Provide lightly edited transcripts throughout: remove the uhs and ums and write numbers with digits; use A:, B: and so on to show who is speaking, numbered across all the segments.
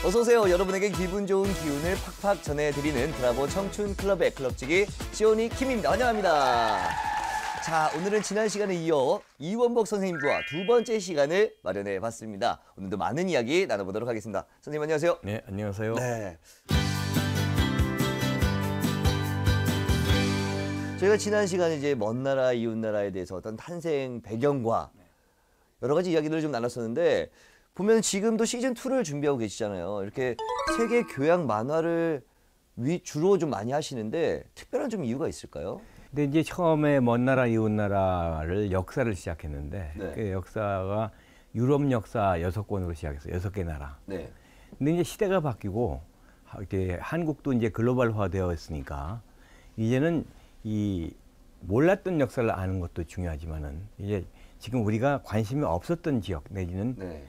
A: 어서 오세요. 여러분에게 기분 좋은 기운을 팍팍 전해드리는 브라보 청춘 클럽의 클럽지기 시온이 킴입니다. 환영합니다. 자, 오늘은 지난 시간에 이어 이원복 선생님과 두 번째 시간을 마련해 봤습니다. 오늘도 많은 이야기 나눠보도록 하겠습니다. 선생님 안녕하세요.
B: 네, 안녕하세요.
A: 네. 저희가 지난 시간에 이제 먼 나라, 이웃 나라에 대해서 어떤 탄생 배경과 여러 가지 이야기들을 좀 나눴었는데 보면 지금도 시즌2를 준비하고 계시잖아요. 이렇게 세계 교양 만화를 주로 좀 많이 하시는데 특별한 좀 이유가 있을까요?
B: 근데 이제 처음에 먼 나라, 이웃 나라를 역사를 시작했는데
A: 네.
B: 그 역사가 유럽 역사 6권으로 시작했어요. 6개 나라.
A: 네.
B: 근데 이제 시대가 바뀌고 이렇게 한국도 이제 글로벌화 되어 있으니까 이제는 이 몰랐던 역사를 아는 것도 중요하지만은 이제 지금 우리가 관심이 없었던 지역 내지는
A: 네.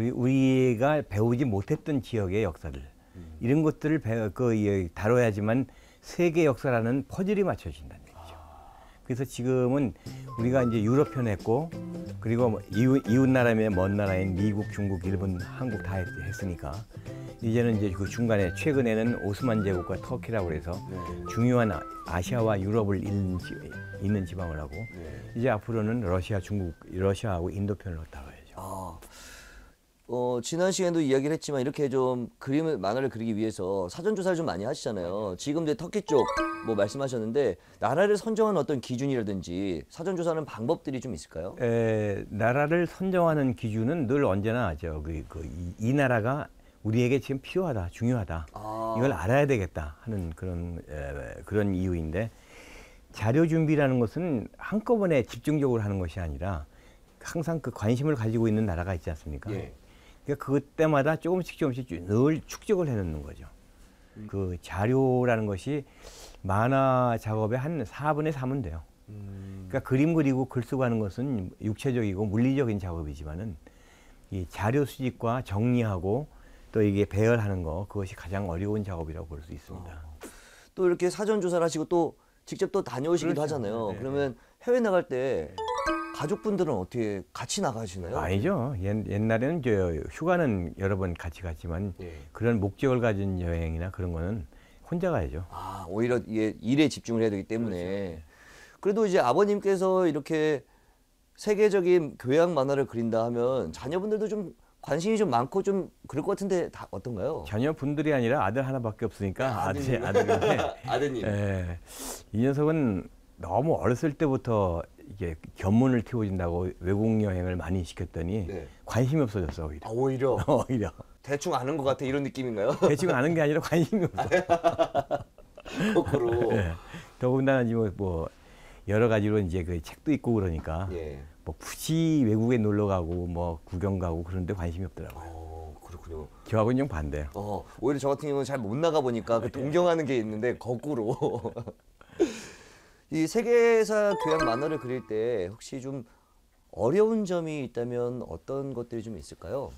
B: 우리가 배우지 못했던 지역의 역사들 이런 것들을 다뤄야지만 세계 역사라는 퍼즐이 맞춰진다는 얘기죠. 그래서 지금은 우리가 이제 유럽 편 했고 그리고 뭐 이웃 나라면 먼 나라인 미국, 중국, 일본, 한국 다 했으니까 이제는 이제 그 중간에 최근에는 오스만 제국과 터키라고 해서 중요한 아시아와 유럽을 잇는 지방을 하고 이제 앞으로는 러시아, 중국, 러시아하고 인도 편을 다뤄야죠.
A: 지난 시간에도 이야기를 했지만 이렇게 좀 만화를 그리기 위해서 사전조사를 좀 많이 하시잖아요. 지금 이제 터키 쪽 뭐 말씀하셨는데 나라를 선정하는 어떤 기준이라든지 사전조사하는 방법들이 좀 있을까요?
B: 나라를 선정하는 기준은 늘 언제나 이 나라가 우리에게 지금 필요하다, 중요하다. 이걸 알아야 되겠다 하는 그런 이유인데 자료 준비라는 것은 한꺼번에 집중적으로 하는 것이 아니라 항상 그 관심을 가지고 있는 나라가 있지 않습니까?
A: 예.
B: 그러니까 그때마다 조금씩 늘 축적을 해놓는 거죠. 그 자료라는 것이 만화 작업의 한 4분의 3은 돼요. 그러니까 그림 그리고 글 쓰고 하는 것은 육체적이고 물리적인 작업이지만은 이 자료 수집과 정리하고 또 이게 배열하는 그것이 가장 어려운 작업이라고 볼 수 있습니다.
A: 또 이렇게 사전조사를 하시고 또 직접 또 다녀오시기도
B: 그렇죠.
A: 하잖아요.
B: 네.
A: 그러면 해외 나갈 때 가족분들은 어떻게 같이 나가시나요?
B: 아니죠. 옛날에는 휴가는 여러 번 같이 갔지만 그런 목적을 가진 여행이나 그런 거는 혼자 가야죠.
A: 오히려 이게 일에 집중을 해야 되기 때문에. 그렇죠. 그래도 이제 아버님께서 이렇게 세계적인 교양 만화를 그린다 하면 자녀분들도 좀 관심이 좀 많고 좀 그럴 것 같은데 다 어떤가요?
B: 자녀분들이 아니라 아들 하나밖에 없으니까
A: 아드님.
B: 아들인데
A: 아드님.
B: 이 녀석은 너무 어렸을 때부터 이게 견문을 틔워준다고 외국 여행을 많이 시켰더니 관심이 없어졌어 오히려.
A: 오히려?
B: 오히려.
A: 대충 아는 것 같아 이런 느낌인가요?
B: 대충 아는 게 아니라 관심이 없어.
A: 거꾸로.
B: 더군다나 뭐 여러 가지로 이제 그 책도 읽고 그러니까 뭐 굳이 외국에 놀러 가고 뭐 구경 가고 그런데 관심이 없더라고요.
A: 그렇군요.
B: 저하고는 좀 반대요.
A: 오히려 저 같은 경우는 잘 못 나가 보니까 그 동경하는 게 있는데 거꾸로. 이 세계사 교양 만화를 그릴 때 혹시 좀 어려운 점이 있다면 어떤 것들이 좀 있을까요?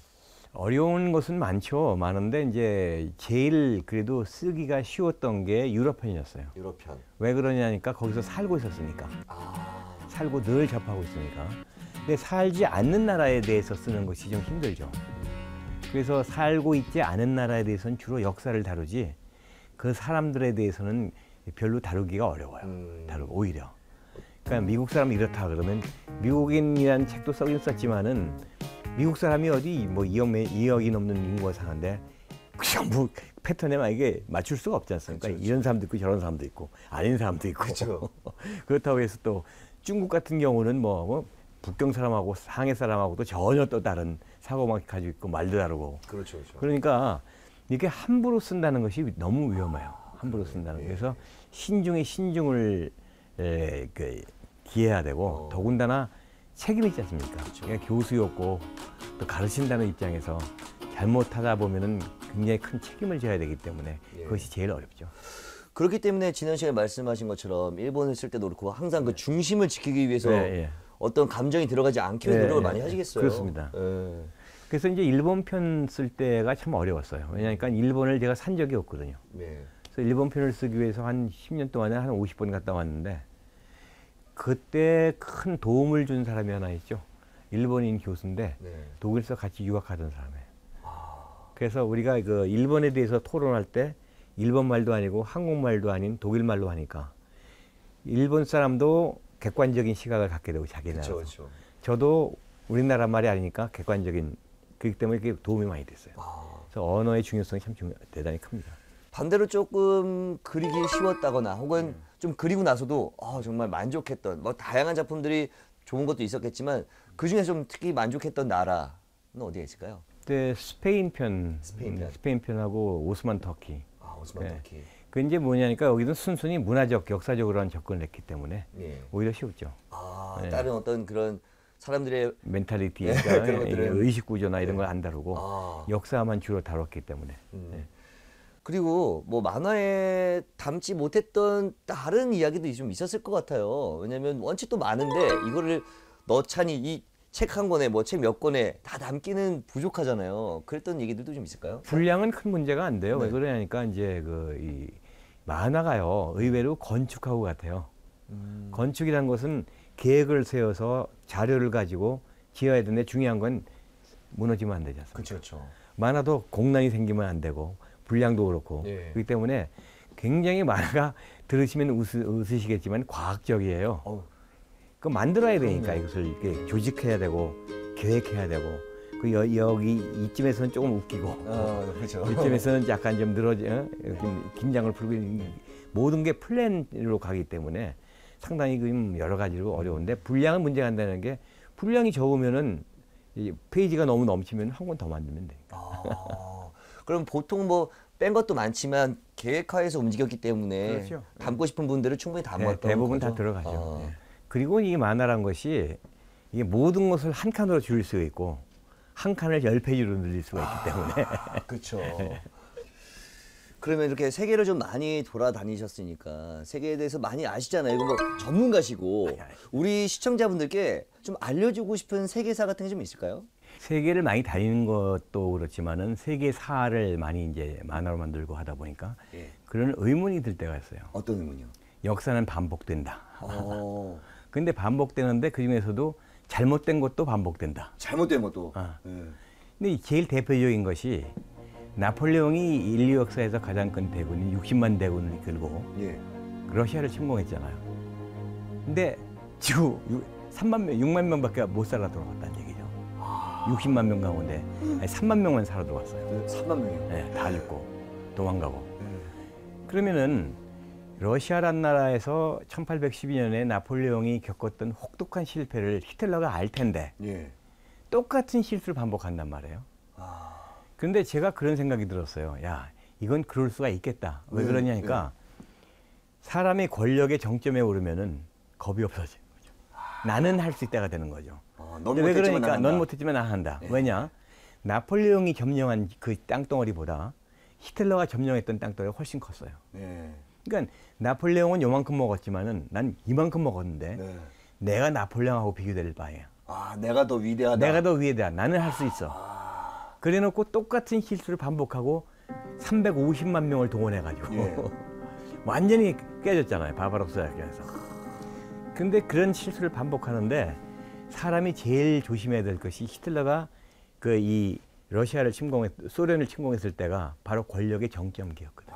B: 어려운 것은 많은데 이제 제일 그래도 쓰기가 쉬웠던 게 유럽편이었어요.
A: 유럽편.
B: 왜 그러냐니까 거기서 살고 있었으니까. 살고 늘 접하고 있으니까. 근데 살지 않는 나라에 대해서 쓰는 것이 좀 힘들죠. 그래서 살고 있지 않은 나라에 대해서는 주로 역사를 다루지 그 사람들에 대해서는 별로 다루기가 어려워요. 오히려. 그러니까 미국 사람이 이렇다 그러면 미국인이라는 책도 써긴 썼지만은 미국 사람이 어디 뭐 2억이 넘는 인구가 사는데 그냥 뭐 패턴에 만약에 맞출 수가 없지 않습니까? 그렇죠. 이런 사람도 있고 저런 사람도 있고 아닌 사람도 있고.
A: 그렇죠.
B: 그렇다고 해서 또 중국 같은 경우는 뭐 북경 사람하고 상해 사람하고도 전혀 또 다른 사고만 가지고 있고 말도 다르고.
A: 그렇죠.
B: 그러니까 이게 함부로 쓴다는 것이 너무 위험해요. 함부로 쓴다는 거. 그래서 신중을 기해야 되고 더군다나 책임이 있지 않습니까?
A: 그렇죠.
B: 그러니까 교수였고 또 가르친다는 입장에서 잘못하다 보면은 굉장히 큰 책임을 져야 되기 때문에 그것이 제일 어렵죠.
A: 그렇기 때문에 지난 시간에 말씀하신 것처럼 일본을 쓸 때도 그렇고 항상 그 중심을 지키기 위해서 어떤 감정이 들어가지 않게 노력을 많이 하시겠어요.
B: 그렇습니다. 그래서 이제 일본 편 쓸 때가 참 어려웠어요. 왜냐하니까 일본을 제가 산 적이 없거든요. 그래서 일본 편을 쓰기 위해서 한 10년 동안에 한 50번 갔다 왔는데 그때 큰 도움을 준 사람이 하나 있죠. 일본인 교수인데 독일에서 같이 유학하던 사람이에요. 그래서 우리가 그 일본에 대해서 토론할 때 일본 말도 아니고 한국말도 아닌 독일 말로 하니까 일본 사람도 객관적인 시각을 갖게 되고 자기 나라.
A: 그렇죠.
B: 저도 우리나라 말이 아니니까 객관적인 그렇기 때문에 그게 도움이 많이 됐어요. 그래서 언어의 중요성이 참 대단히 큽니다.
A: 반대로 조금 그리기 쉬웠다거나 혹은 좀 그리고 나서도 정말 만족했던 뭐 다양한 작품들이 좋은 것도 있었겠지만 그 중에 좀 특히 만족했던 나라는 어디가 있을까요?
B: 그때 스페인 편,
A: 스페인 편.
B: 하고 오스만 터키.
A: 오스만
B: 네.
A: 터키.
B: 그 이제 뭐냐니까 여기는 순순히 문화적, 역사적으로 한 접근을 했기 때문에
A: 예.
B: 오히려 쉬웠죠. 네.
A: 다른 어떤 그런 사람들의
B: 멘탈리티,
A: 네,
B: 그러니까
A: 그런 것들은-
B: 의식 구조나 이런 걸 안 다루고 역사만 주로 다뤘기 때문에. 네.
A: 그리고 뭐 만화에 담지 못했던 다른 이야기도 좀 있었을 것 같아요. 왜냐면 원체 또 많은데 이거를 넣자니 이 책 한 권에 뭐 책 몇 권에 다 담기는 부족하잖아요. 그랬던 얘기들도 좀 있을까요?
B: 분량은 큰 문제가 안 돼요.
A: 네.
B: 왜 그러냐니까 이제 이 만화가요 의외로 건축하고 같아요. 건축이라는 것은 계획을 세워서 자료를 가지고 지어야 되는데 중요한 건 무너지면 안 되지 않습니까?
A: 그렇죠.
B: 만화도 공란이 생기면 안 되고 분량도 그렇고
A: 예.
B: 그렇기 때문에 굉장히 만화가 들으시면 웃으시겠지만 과학적이에요. 그 만들어야 되니까 이것을 이렇게 조직해야 되고 계획해야 되고 그 여기 이쯤에서는 조금 웃기고
A: 그렇죠.
B: 이쯤에서는 약간 좀 늘어져 긴장을 풀고 모든 게 플랜으로 가기 때문에 상당히 여러 가지로 어려운데 분량은 문제가 안 되는 게 분량이 적으면은 이 페이지가 너무 넘치면 한 권 더 만들면 돼.
A: 그럼 보통 뭐 뺀 것도 많지만 계획하에서 움직였기 때문에
B: 그렇죠.
A: 담고 싶은 분들을 충분히 담았던
B: 대부분
A: 거죠?
B: 다 들어가죠. 네. 그리고 이 만화란 것이 이게 모든 것을 한 칸으로 줄일 수가 있고 한 칸을 10페이지로 늘릴 수가 있기 때문에
A: 그렇죠. 그러면 이렇게 세계를 좀 많이 돌아다니셨으니까 세계에 대해서 많이 아시잖아요. 이거 뭐 전문가시고 우리 시청자분들께 좀 알려주고 싶은 세계사 같은 게 좀 있을까요?
B: 세계를 많이 다니는 것도 그렇지만은 세계사를 많이 이제 만화로 만들고 하다 보니까 그런 의문이 들 때가 있어요.
A: 어떤 의문이요?
B: 역사는 반복된다.
A: 어,
B: 근데 반복되는데 그 중에서도 잘못된 것도 반복된다.
A: 잘못된 것도.
B: 근데 제일 대표적인 것이 나폴레옹이 인류 역사에서 가장 큰 대군인 60만 대군을 이끌고 러시아를 침공했잖아요. 근데 지구 3만 명, 6만 명밖에 못 살아 돌아왔다는 얘기죠. 60만 명 가운데 3만 명만 살아 돌아왔어요.
A: 3만 명이요?
B: 네, 다 죽고 도망가고. 그러면은 러시아란 나라에서 1812년에 나폴레옹이 겪었던 혹독한 실패를 히틀러가 알 텐데 똑같은 실수를 반복한단 말이에요. 그런데 제가 그런 생각이 들었어요. 야, 이건 그럴 수가 있겠다. 왜 그러냐니까 사람이 권력의 정점에 오르면은 겁이 없어지는 거죠. 나는 할 수 있다가 되는 거죠. 근데 왜 그러니까 넌 못했지만 난 한다. 왜냐? 나폴레옹이 점령한 그 땅덩어리보다 히틀러가 점령했던 땅덩어리가 훨씬 컸어요. 그러니까 나폴레옹은 요만큼 먹었지만은 난 이만큼 먹었는데 내가 나폴레옹하고 비교될 바에야.
A: 내가 더 위대하다.
B: 내가 더 위대하다. 나는 할 수 있어. 그래놓고 똑같은 실수를 반복하고 350만 명을 동원해가지고 완전히 깨졌잖아요. 바바로스에서. 근데 그런 실수를 반복하는데 사람이 제일 조심해야 될 것이 히틀러가 이 러시아를 소련을 침공했을 때가 바로 권력의 정점기였거든.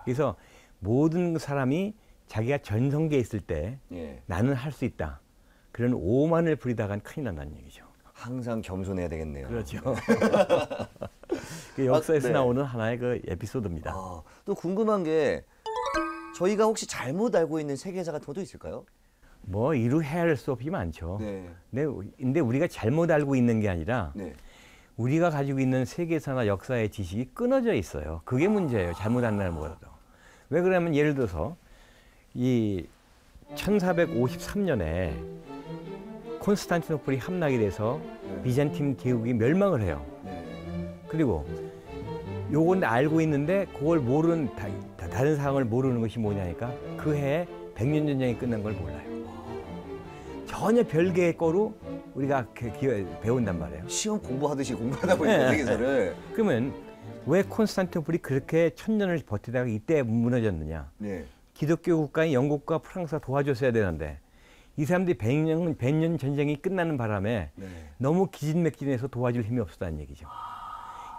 B: 그래서 모든 사람이 자기가 전성기에 있을 때 나는 할 수 있다. 그런 오만을 부리다간 큰일 난다는 얘기죠.
A: 항상 겸손해야 되겠네요.
B: 그렇죠. 그 역사에서
A: 네.
B: 나오는 하나의 그 에피소드입니다.
A: 또 궁금한 게 저희가 혹시 잘못 알고 있는 세계사 같은 것도 있을까요?
B: 뭐 이루 헤아릴 수 없이 많죠. 근데 우리가 잘못 알고 있는 게 아니라 우리가 가지고 있는 세계사나 역사의 지식이 끊어져 있어요. 그게 문제예요. 잘못 안다는 거라도. 왜 그러냐면 예를 들어서 이 1453년에 콘스탄티노플이 함락이 돼서 비잔틴 제국이 멸망을 해요. 그리고 요건 알고 있는데 그걸 모르는 다른 상황을 모르는 것이 뭐냐니까 그 해에 백년 전쟁이 끝난 걸 몰라요. 전혀 별개의 거로 우리가 배운단 말이에요.
A: 시험 공부하듯이 공부하다 보니까 세계사를.
B: 그러면 왜 콘스탄티노플이 그렇게 천년을 버티다가 이때 무너졌느냐? 기독교 국가인 영국과 프랑스가 도와줬어야 되는데 이 사람들이 100년 전쟁이 끝나는 바람에 너무 기진맥진해서 도와줄 힘이 없었다는 얘기죠.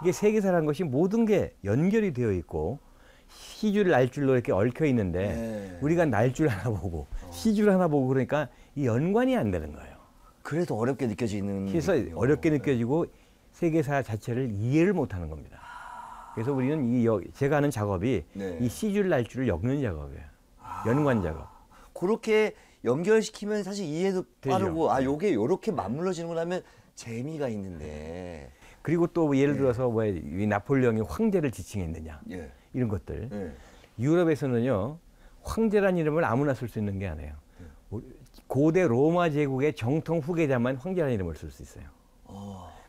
B: 이게 세계사라는 것이 모든 게 연결이 되어 있고 시줄 날줄로 이렇게 얽혀 있는데
A: 네.
B: 우리가 날줄 하나 보고 시줄 하나 보고 그러니까 이 연관이 안 되는 거예요.
A: 그래도 어렵게 느껴지는.
B: 그래서 어렵게 느껴지고 세계사 자체를 이해를 못하는 겁니다. 그래서 우리는 제가 하는 작업이
A: 네.
B: 이 시줄 날줄을 엮는 작업이에요. 연관 작업.
A: 그렇게 연결시키면 사실 이해도
B: 되죠.
A: 빠르고 요게 요렇게 맞물러지는 하면 재미가 있는데.
B: 그리고 또 예를 들어서 이 나폴레옹이 황제를 지칭했느냐
A: 예.
B: 이런 것들.
A: 예.
B: 유럽에서는요 황제란 이름을 아무나 쓸 수 있는 게 아니에요. 고대 로마 제국의 정통 후계자만 황제란 이름을 쓸 수 있어요.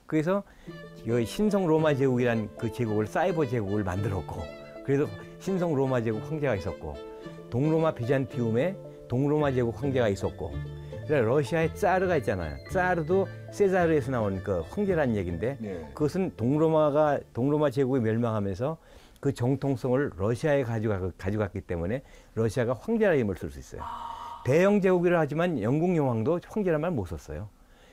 B: 그래서 신성 로마 제국이란 그 제국을 사이버 제국을 만들었고, 그래서 신성 로마 제국 황제가 있었고, 동로마 비잔티움에 동로마 제국 황제가 있었고, 그래서 러시아의 짜르가 있잖아요. 짜르도 세자르에서 나온 그 황제란 얘기인데,
A: 네.
B: 그것은 동로마 제국이 멸망하면서 그 정통성을 러시아에 가져갔기 때문에 러시아가 황제라는 이름을 쓸 수 있어요. 대영 제국이라 하지만 영국 여왕도 황제란 말 못 썼어요.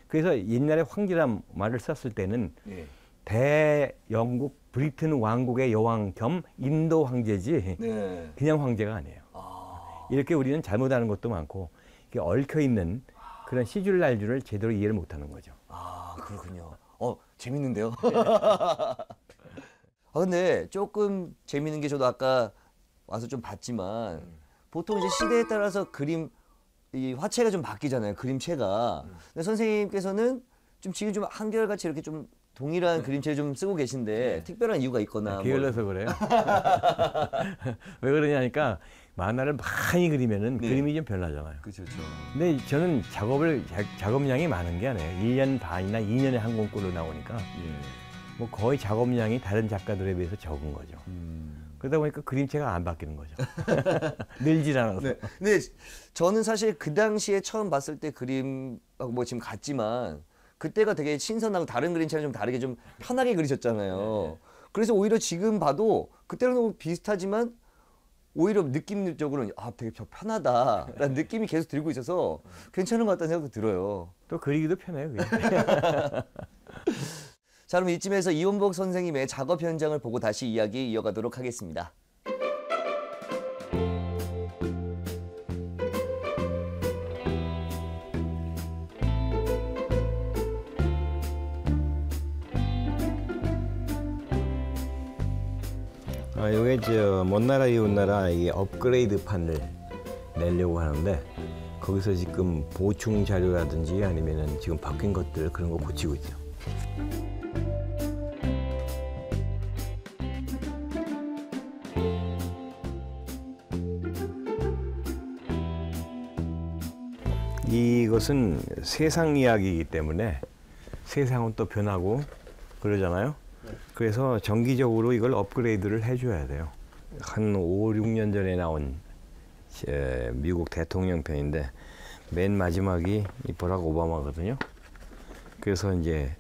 B: 그래서 옛날에 황제란 말을 썼을 때는
A: 예.
B: 대영국 브리튼 왕국의 여왕 겸 인도 황제지
A: 네.
B: 그냥 황제가 아니에요. 이렇게 우리는 잘못하는 것도 많고 이렇게 얽혀 있는 그런 시줄 날줄을 제대로 이해를 못하는 거죠.
A: 그렇군요. 재밌는데요. 근데 조금 재밌는 게 저도 아까 와서 좀 봤지만 보통 이제 시대에 따라서 이 화체가 좀 바뀌잖아요. 그림체가. 근데 선생님께서는 지금 좀 한결같이 이렇게 좀 동일한 그림체를 좀 쓰고 계신데 특별한 이유가 있거나.
B: 게을러서 그래요. 왜 그러냐니까 만화를 많이 그리면은
A: 네.
B: 그림이 좀 변하잖아요.
A: 그렇죠.
B: 근데 저는 작업량이 많은 게 아니에요. 1년 반이나 2년에 한 권꼴로 나오니까 뭐 거의 작업량이 다른 작가들에 비해서 적은 거죠. 그러다 보니까 그림체가 안 바뀌는 거죠. 늘질 않아서.
A: 네. 근데 저는 사실 그 당시에 처음 봤을 때 그림하고 뭐 지금 같지만 그때가 되게 신선하고 다른 그림체랑 좀 다르게 좀 편하게 그리셨잖아요. 그래서 오히려 지금 봐도 그때랑 너무 비슷하지만 오히려 느낌적으로는 되게 편하다라는 느낌이 계속 들고 있어서 괜찮은 것 같다는 생각도 들어요.
B: 또 그리기도 편해요. 그게.
A: 자, 그럼 이쯤에서 이원복 선생님의 작업 현장을 보고 다시 이야기 이어가도록 하겠습니다.
B: 이게 먼 나라 이웃 나라 이게 업그레이드 판을 내려고 하는데 거기서 지금 보충 자료라든지 아니면은 지금 바뀐 것들 그런 거 고치고 있죠. 이것은 세상 이야기이기 때문에 세상은 또 변하고 그러잖아요. 그래서 정기적으로 이걸 업그레이드를 해줘야 돼요. 한 5, 6년 전에 나온 미국 대통령 편인데 맨 마지막이 이 버락 오바마거든요. 그래서 이제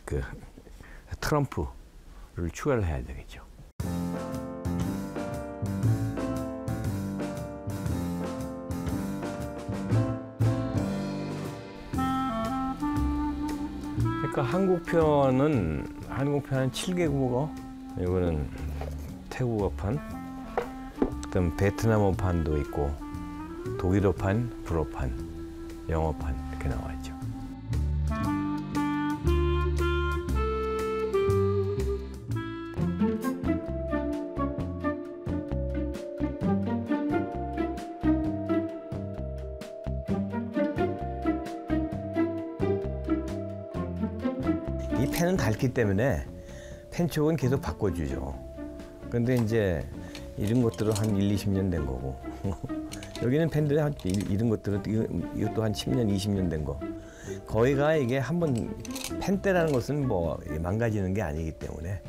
B: 그 트럼프를 추가를 해야 되겠죠. 그러니까 한국편은 7개국어, 이거는 태국어판, 그다음 베트남어판도 있고 독일어판, 불어판, 영어판 이렇게 나와 있죠. 이 펜은 닳기 때문에 펜 쪽은 계속 바꿔주죠. 근데 이제 이런 것들은 한 1, 20년 된 거고 여기는 펜들이 이런 것들은 이것도 한 10년, 20년 된 거. 거의가 이게 한번 펜때라는 것은 뭐 망가지는 게 아니기 때문에.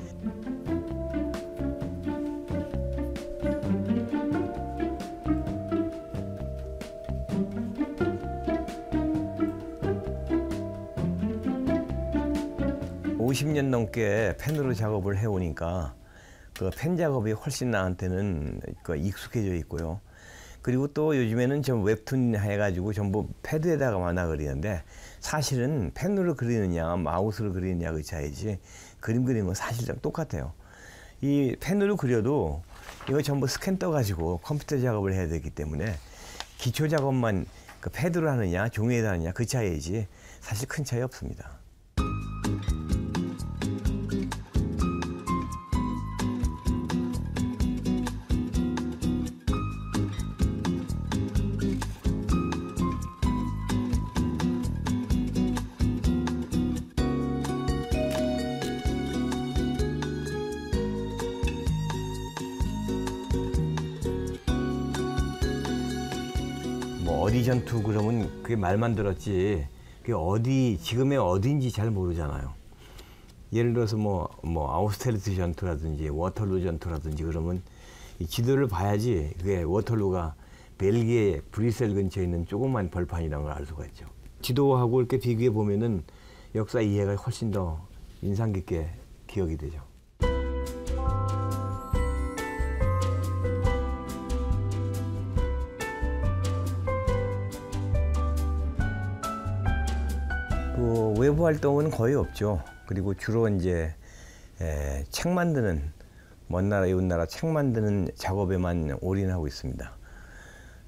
B: (50년) 넘게 펜으로 작업을 해오니까 그 펜 작업이 훨씬 나한테는 익숙해져 있고요. 그리고 또 요즘에는 좀 웹툰 해가지고 전부 패드에다가 만화 그리는데 사실은 펜으로 그리느냐 마우스로 그리느냐 그 차이지 그림 그리는 건 사실상 똑같아요. 이 펜으로 그려도 이거 전부 스캔 떠가지고 컴퓨터 작업을 해야 되기 때문에 기초 작업만 그 패드로 하느냐 종이에다 하느냐 그 차이지 사실 큰 차이 없습니다. 뭐 어디 전투 그러면 그게 말만 들었지 그게 어디 지금의 어디인지 잘 모르잖아요. 예를 들어서 뭐 아우스테르트 전투라든지 워털루 전투라든지 그러면 이 지도를 봐야지 그게 워털루가 벨기에 브뤼셀 근처에 있는 조그만 벌판이라는 걸 알 수가 있죠. 지도하고 이렇게 비교해 보면은 역사 이해가 훨씬 더 인상 깊게 기억이 되죠. 그 외부 활동은 거의 없죠. 그리고 주로 이제 책 만드는 먼 나라 이웃 나라 책 만드는 작업에만 올인하고 있습니다.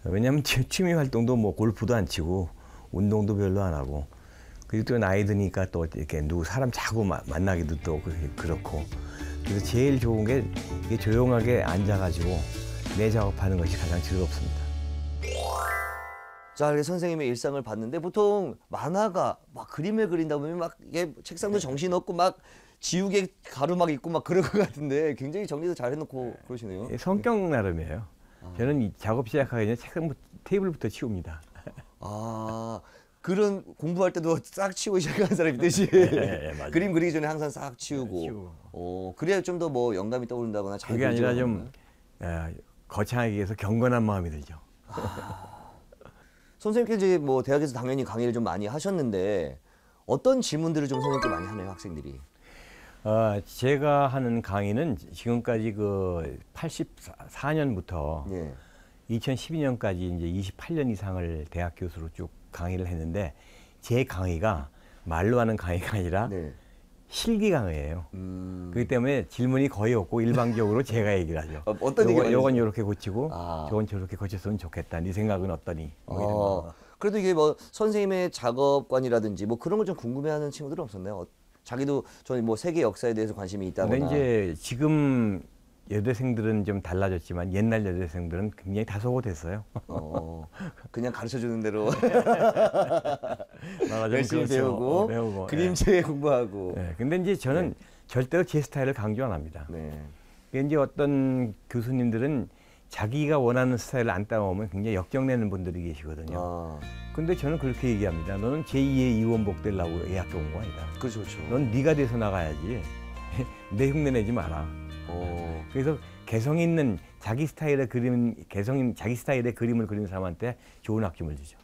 B: 왜냐하면 취미 활동도 뭐 골프도 안 치고 운동도 별로 안 하고 그리고 또 나이 드니까 또 이렇게 누구 사람 자꾸 만나기도 또 그렇고 그래서 제일 좋은 게 이게 조용하게 앉아가지고 내 작업하는 것이 가장 즐겁습니다.
A: 자, 이렇게 선생님의 일상을 봤는데 보통 만화가 막 그림을 그린다 보면 막 이게 책상도 정신없고 막 지우개 가루 막 있고 막 그럴 것 같은데 굉장히 정리도 잘 해놓고 그러시네요.
B: 성격 나름이에요. 저는 이 작업 시작하기 전에 책상 테이블부터 치웁니다.
A: 아, 그런 공부할 때도 싹 치우고 시작하는 사람이 있듯이
B: 맞아요.
A: 그림 그리기 전에 항상 싹 치우고. 그래야 좀 더 뭐 영감이 떠오른다거나 잘
B: 그게 아니라
A: 그리죠.
B: 좀 거창하게 해서 경건한 마음이 들죠.
A: 선생님께 이제 뭐 대학에서 당연히 강의를 좀 많이 하셨는데 어떤 질문들을 좀 선생님께 많이 하네요, 학생들이.
B: 제가 하는 강의는 지금까지 그 84년부터
A: 예.
B: 2012년까지 이제 28년 이상을 대학 교수로 쭉 강의를 했는데 제 강의가 말로 하는 강의가 아니라
A: 네.
B: 실기 강의예요. 그렇기 때문에 질문이 거의 없고 일방적으로 제가 얘기를 하죠.
A: 어떤 얘기를
B: 요건 이렇게 고치고
A: 아.
B: 저건 저렇게 고쳤으면 좋겠다. 네 생각은 어떠니? 뭐 이런 거.
A: 그래도 이게 뭐 선생님의 작업관이라든지 뭐 그런 걸 좀 궁금해하는 친구들은 없었나요? 자기도 저는 뭐 세계 역사에 대해서 관심이 있다거나.
B: 근데 이제 지금 여대생들은 좀 달라졌지만 옛날 여대생들은 굉장히 다소곳했어요.
A: 그냥 가르쳐 주는 대로
B: 나가
A: 열심히
B: 그렇죠.
A: 배우고 그림체 공부하고.
B: 네, 근데 이제 저는 절대로 제 스타일을 강조 안 합니다.
A: 네.
B: 이제 어떤 교수님들은 자기가 원하는 스타일을 안 따라오면 굉장히 역정내는 분들이 계시거든요. 근데 저는 그렇게 얘기합니다. 너는 제2의 이원복 되려고 이 학교 온 거 아니다.
A: 그렇죠, 그렇죠.
B: 넌 네가 돼서 나가야지. 내 흉내 내지 마라. 그래서 개성 있는 자기 스타일의 자기 스타일의 그림을 그리는 사람한테 좋은 학점을 주죠.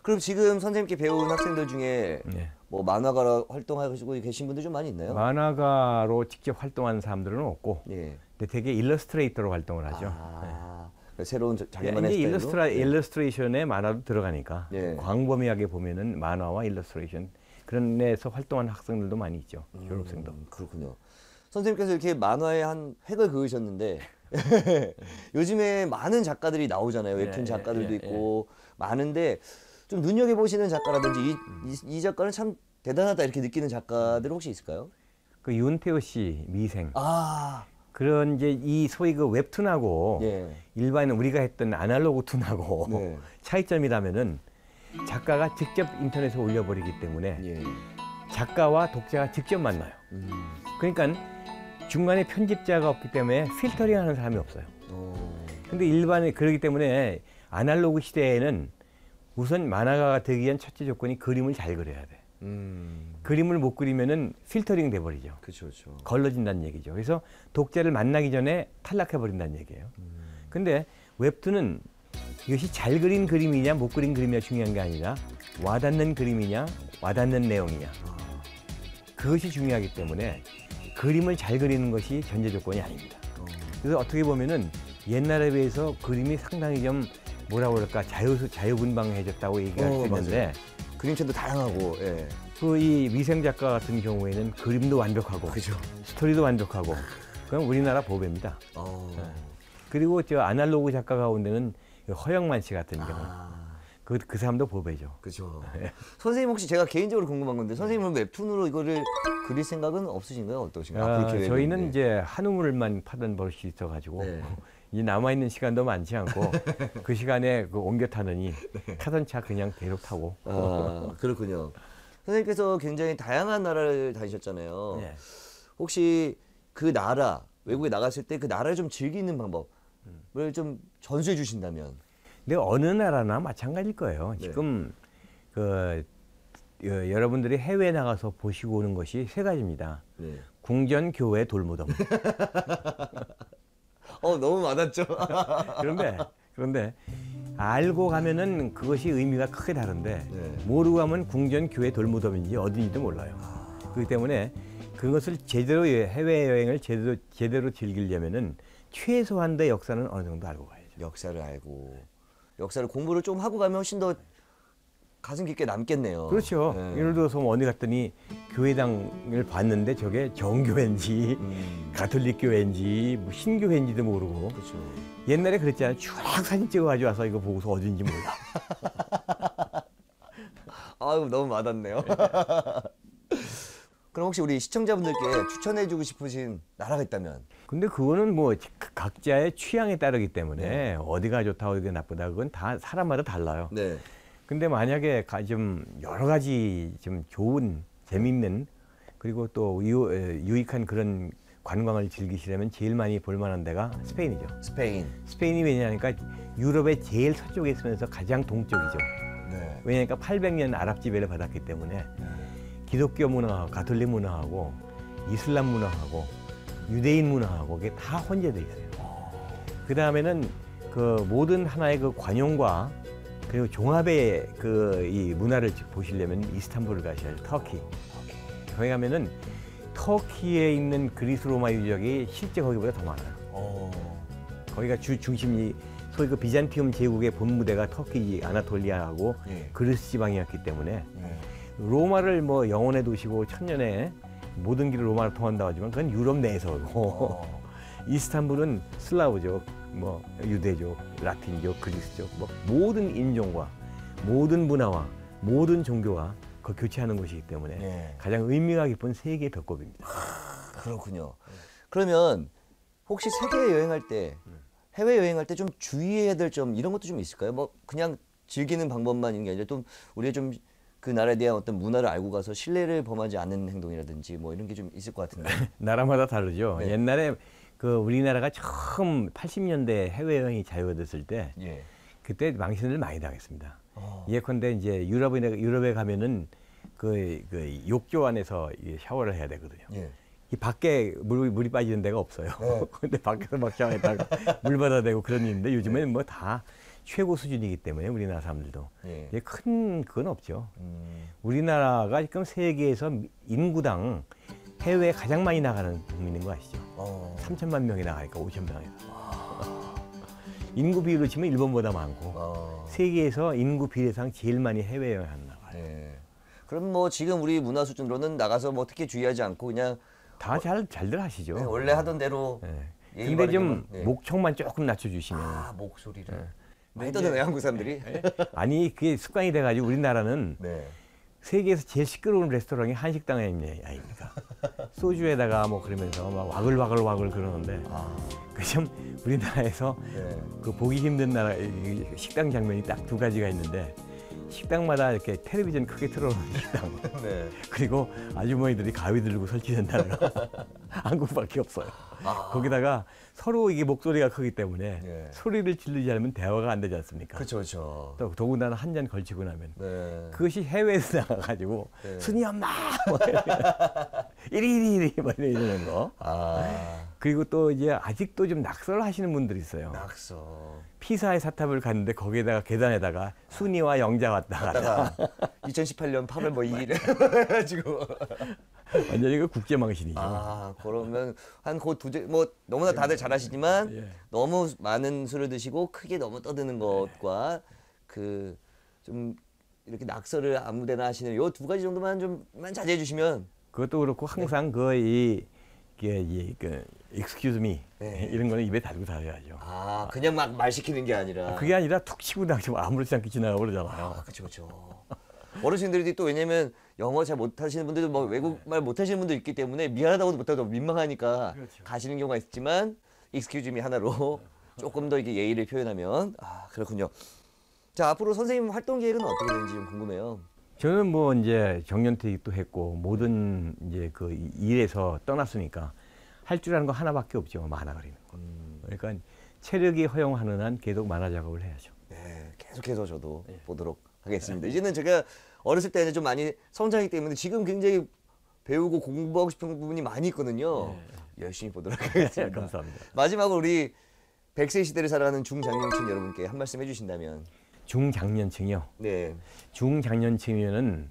A: 그럼 지금 선생님께 배운 학생들 중에
B: 네.
A: 뭐 만화가로 활동하시고 계신 분들 좀 많이 있나요?
B: 만화가로 직접 활동하는 사람들은 없고,
A: 예.
B: 근데 되게 일러스트레이터로 활동을 하죠.
A: 새로운
B: 네.
A: 자기만의
B: 이제
A: 스타일로.
B: 일러스트레이션에 만화도 들어가니까
A: 예.
B: 광범위하게 보면은 만화와 일러스트레이션 그런 데서 활동하는 학생들도 많이 있죠. 졸업생도.
A: 그렇군요. 선생님께서 이렇게 만화에 한 획을 그으셨는데 요즘에 많은 작가들이 나오잖아요. 웹툰 작가들도 있고 많은데 좀 눈여겨보시는 작가라든지 이 작가는 참 대단하다 이렇게 느끼는 작가들 혹시 있을까요?
B: 그 윤태호 씨 미생. 그런 이제 이 소위 그 웹툰하고
A: 예.
B: 일반 우리가 했던 아날로그 툰하고
A: 네.
B: 차이점이라면은 작가가 직접 인터넷에 올려버리기 때문에
A: 예.
B: 작가와 독자가 직접 만나요. 그러니까 중간에 편집자가 없기 때문에 필터링하는 사람이 없어요. 근데 일반에 그러기 때문에 아날로그 시대에는 우선 만화가가 되기 위한 첫째 조건이 그림을 잘 그려야 돼. 그림을 못 그리면은 필터링 돼버리죠.
A: 그렇죠, 그렇죠.
B: 걸러진다는 얘기죠. 그래서 독자를 만나기 전에 탈락해 버린다는 얘기예요. 근데 웹툰은 이것이 잘 그린 그림이냐 못 그린 그림이냐 중요한 게 아니라 와닿는 그림이냐 와닿는 내용이냐 그것이 중요하기 때문에 그림을 잘 그리는 것이 전제 조건이 아닙니다. 그래서 어떻게 보면은 옛날에 비해서 그림이 상당히 좀 뭐라 그럴까 자유분방해졌다고 얘기할 수 있는데
A: 그림체도 다양하고. 예.
B: 그 이 미생 작가 같은 경우에는 그림도 완벽하고
A: 그죠.
B: 스토리도 완벽하고 그건 우리나라 보배입니다. 그리고 저 아날로그 작가 가운데는 허영만 씨 같은 경우 그 사람도 보배죠.
A: 그죠. 선생님 혹시 제가 개인적으로 궁금한 건데 선생님은 웹툰으로 이거를 그릴 생각은 없으신가요? 어떠신가요? 앞으로 기회가
B: 저희는
A: 있는데.
B: 이제 한우물만 파던 버릇이 있어가지고
A: 네.
B: 이 남아있는 시간도 많지 않고 그 시간에 그 옮겨 타느니 타던 차 그냥 계속 타고.
A: 그렇군요. 선생님께서 굉장히 다양한 나라를 다니셨잖아요.
B: 네.
A: 혹시 그 나라, 외국에 나갔을 때 그 나라를 좀 즐기는 방법을 좀 전수해 주신다면.
B: 근데 어느 나라나 마찬가지일 거예요.
A: 네.
B: 지금 여러분들이 해외에 나가서 보시고 오는 것이 세 가지입니다.
A: 네.
B: 궁전, 교회, 돌무덤.
A: 너무 많았죠.
B: 그런데 알고 가면은 그것이 의미가 크게 다른데
A: 네.
B: 모르고 가면 궁전, 교회, 돌무덤인지 어딘지도 몰라요. 그렇기 때문에 그것을 제대로 해외여행을 제대로 즐기려면은 최소한의 역사는 어느 정도 알고 가야죠.
A: 역사를 알고 역사를 공부를 좀 하고 가면 훨씬 더 가슴 깊게 남겠네요.
B: 그렇죠.
A: 네.
B: 예를 들어서 뭐 어디 갔더니 교회당을 봤는데 저게 정교회인지 가톨릭 교회인지 뭐 신교회인지도 모르고
A: 그렇죠.
B: 옛날에 그랬잖아요. 쭉 사진 찍어가지고 와서 이거 보고서 어딘지 몰라.
A: 아유 너무 와닿네요. 그럼 혹시 우리 시청자분들께 추천해주고 싶으신 나라가 있다면?
B: 근데 그거는 뭐 각자의 취향에 따르기 때문에 어디가 좋다 어디가 나쁘다 그건 다 사람마다 달라요.
A: 네.
B: 근데 만약에 좀 여러 가지 좀 좋은 재밌는 그리고 또 유익한 그런 관광을 즐기시려면 제일 많이 볼 만한 데가 스페인이죠. 스페인이 왜냐하니까 유럽의 제일 서쪽에 있으면서 가장 동쪽이죠.
A: 네.
B: 왜냐하니까 800년 아랍 지배를 받았기 때문에 기독교 문화하고 가톨릭 문화하고 이슬람 문화하고 유대인 문화하고 그게 다 혼재돼 있어요. 그 다음에는 그 모든 하나의 그 관용과 그리고 종합의 그 이 문화를 보시려면 이스탄불을 가셔야죠. 터키. 거기 가면은 터키에 있는 그리스 로마 유적이 실제 거기보다 더 많아요. 거기가 중심이 소위 그 비잔티움 제국의 본무대가 터키 아나톨리아하고 그리스 지방이었기 때문에 로마를 뭐 영혼의 도시고 천년에 모든 길을 로마로 통한다고 하지만 그건 유럽 내에서고 이스탄불은 슬라브족, 뭐 유대족, 라틴족, 그리스족, 뭐 모든 인종과 모든 문화와 모든 종교가 그 교체하는 곳이기 때문에 가장 의미가 깊은 세계의 벽곡입니다.
A: 그렇군요. 그러면 혹시 세계 여행할 때, 해외 여행할 때 좀 주의해야 될 점 이런 것도 좀 있을까요? 뭐 그냥 즐기는 방법만 있는 게 아니라 좀 우리가 좀 그 나라에 대한 어떤 문화를 알고 가서 신뢰를 범하지 않는 행동이라든지 뭐 이런 게 좀 있을 것 같은데.
B: 나라마다 다르죠.
A: 네.
B: 옛날에 그 우리나라가 처음 80년대 해외여행이 자유가 됐을 때 그때 망신을 많이 당했습니다. 예컨대 이제 유럽에 가면은 그 욕조 안에서 샤워를 해야 되거든요. 이 밖에 물이 빠지는 데가 없어요. 근데 밖에서 막 샤워했다가 물 받아대고 그런 일인데 요즘에는 뭐 다 최고 수준이기 때문에 우리나라 사람들도 이제 큰 그건 없죠. 우리나라가 지금 세계에서 인구당 해외에 가장 많이 나가는 국민인 거 아시죠? 3천만 명이 나가니까 5천 명이. 인구 비율로 치면 일본보다 많고 세계에서 인구 비례상 제일 많이 해외여행하는 나라예요.
A: 그럼 뭐 지금 우리 문화 수준으로는 나가서 뭐 특히 주의하지 않고 그냥
B: 다 잘들 하시죠.
A: 원래 하던 대로.
B: 근데 좀 목청만 조금 낮춰주시면.
A: 목소리를. 많이 떠드네요 한국 사람들이.
B: 아니 그게 습관이 돼가지고 우리나라는 세계에서 제일 시끄러운 레스토랑이 한식당 아닙니까? 소주에다가 뭐 그러면서 막 와글와글 그러는데 그좀 우리나라에서 그 보기 힘든 나라 식당 장면이 딱 두 가지가 있는데 식당마다 이렇게 텔레비전 크게 틀어놓은 식당 그리고 아주머니들이 가위 들고 설치된다는 거 한국밖에 없어요. 거기다가 서로 이게 목소리가 크기 때문에 소리를 지르지 않으면 대화가 안 되지 않습니까?
A: 그렇죠.
B: 또 더군다나 한 잔 걸치고 나면 그것이 해외에서 나가가지고 순이 엄마 뭐 이리 막 이러는 거.
A: 아,
B: 그리고 또 이제 아직도 좀 낙서를 하시는 분들이 있어요.
A: 낙서.
B: 피사의 사탑을 갔는데 거기에다가 계단에다가 순이와 영자 왔다 갔다.
A: 다가 2018년 8월 뭐 2일에 해가지고.
B: 완전히 그 국제망신이죠.
A: 아, 그러면 한 그 뭐 너무나 다들 잘 아시지만
B: 예.
A: 너무 많은 술을 드시고 크게 너무 떠드는 것과 그 좀 이렇게 낙서를 아무데나 하시는 요 두 가지 정도만 좀만 자제해 주시면.
B: 그것도 그렇고 항상 그 excuse me
A: 네.
B: 이런 거는 입에 달고 다녀야죠.
A: 아, 그냥 막 말 시키는 게 아니라.
B: 그게 아니라 툭 치고 나가지고 아무렇지 않게 지나가 버리잖아요.
A: 아, 그렇죠. 어르신들이 또 왜냐면 영어 잘 못하시는 분들도 뭐 외국말 못하시는 분도 있기 때문에 미안하다고도 못하고 민망하니까
B: 그렇죠.
A: 가시는 경우가 있지만 excuse me 하나로 조금 더 이게 예의를 표현하면 그렇군요. 자, 앞으로 선생님 활동 계획은 어떻게 되는지 좀 궁금해요.
B: 저는 뭐 이제 정년퇴직도 했고 모든 이제 그 일에서 떠났으니까 할 줄 아는 거 하나밖에 없죠. 만화 그리는 거. 그러니까 체력이 허용하는 한 계속 만화 작업을 해야죠.
A: 네, 계속해서 저도
B: 예.
A: 보도록 하겠습니다. 이제는 제가 어렸을 때는 좀 많이 성장했기 때문에 지금 굉장히 배우고 공부하고 싶은 부분이 많이 있거든요. 열심히 보도록 하겠습니다.
B: 감사합니다.
A: 마지막으로 우리 100세 시대를 살아가는 중장년층 여러분께 한 말씀 해주신다면.
B: 중장년층이요.
A: 네.
B: 중장년층이면은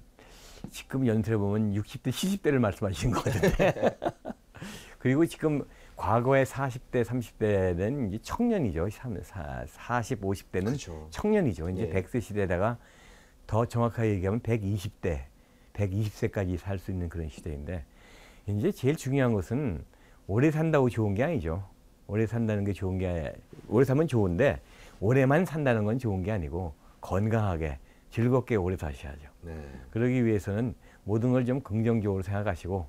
B: 지금 연세를 보면 60대, 70대를 말씀하시는 것 같은데. 그리고 지금 과거에 40대, 30대는 이제 청년이죠. 40, 50대는
A: 그렇죠.
B: 청년이죠. 이제
A: 예.
B: 100세 시대에다가 더 정확하게 얘기하면 120대, 120세까지 살 수 있는 그런 시대인데 이제 제일 중요한 것은 오래 산다고 좋은 게 아니죠. 오래 산다는 게 좋은 게 오래 살면 좋은데 오래만 산다는 건 좋은 게 아니고 건강하게 즐겁게 오래 사셔야죠.
A: 네.
B: 그러기 위해서는 모든 걸 좀 긍정적으로 생각하시고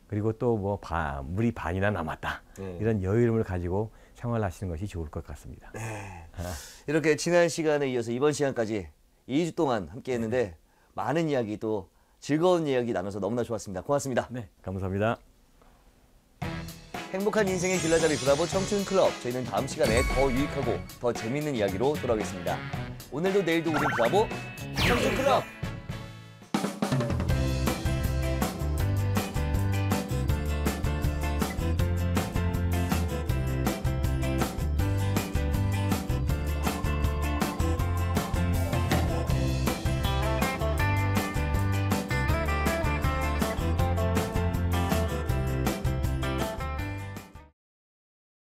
B: 그리고 또 뭐 물이 반이나 남았다.
A: 네.
B: 이런 여유로움을 가지고 생활하시는 것이 좋을 것 같습니다.
A: 이렇게 지난 시간에 이어서 이번 시간까지 2주 동안 함께 했는데 많은 이야기 또 즐거운 이야기 나눠서 너무나 좋았습니다. 고맙습니다.
B: 네, 감사합니다.
A: 행복한 인생의 길라잡이 브라보 청춘 클럽. 저희는 다음 시간에 더 유익하고 더 재밌는 이야기로 돌아오겠습니다. 오늘도 내일도 우린 브라보 청춘 클럽.